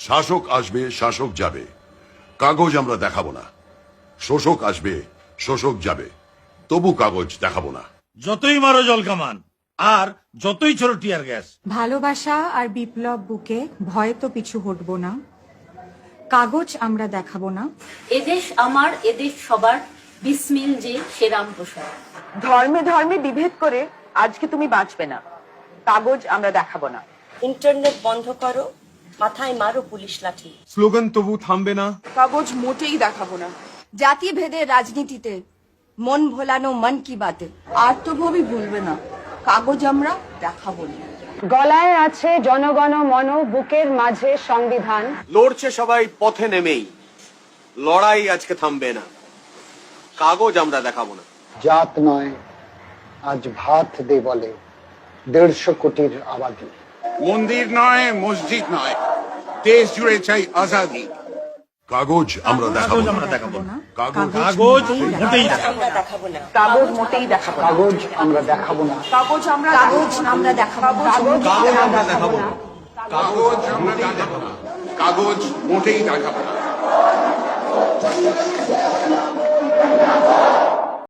শাসক আসবে, শাসক যাবে, কাগজ আমরা দেখাবো না। শোষক আসবে, শোষক যাবে, তবু কাগজ দেখাবো না। যতই মারো জল কামান আর যতই ছোট টিয়ার গ্যাস, ভালোবাসা আর বিপ্লব বুকে ভয়ে তো পিছু হটবো না। কাগজ আমরা দেখাবো না। এদেশ আমার, এদেশ সবার, বিসমিল যে সে রামপ্রসাদ। ধর্মে ধর্মে বিভেদ করে আজকে তুমি বাঁচবে না। কাগজ আমরা দেখাবো না। ইন্টারনেট বন্ধ করো, মাথায় মারো পুলিশ লাঠি। স্লোগান তবু থামবে না। কাগজ মোটেই দেখাবো না। জাতি ভেদের রাজনীতিতে মন ভোলানো মন কি বাতে আত্মভবি ভুলবে না। কাগজ আমরা দেখাবো না। গলায় আছে জনগণ মন, বুকের মাঝে সংবিধান। লড়ছে সবাই পথে নেমেই, লড়াই আজকে থামবে না। কাগজ আমরা দেখাবো না। জাত নয় আজ ভাত দে বলে 150 কোটির আবাদি। মন্দির নয়, মসজিদ নয়, দেশ জুড়ে চাই আজাদি। কাগজ আমরা দেখাবো না। আমরা দেখাবো না। কাগজ কাগজ মোটেই দেখাবো আমরা দেখাবো না। কাগজ মোটেই দেখাবো না। কাগজ আমরা দেখাবো না। কাগজ আমরা কাগজ আমরা দেখাবো না। কাগজ আমরা দেখাবো না। কাগজ আমরা দেখাবো না। কাগজ মোটেই দেখাবো না।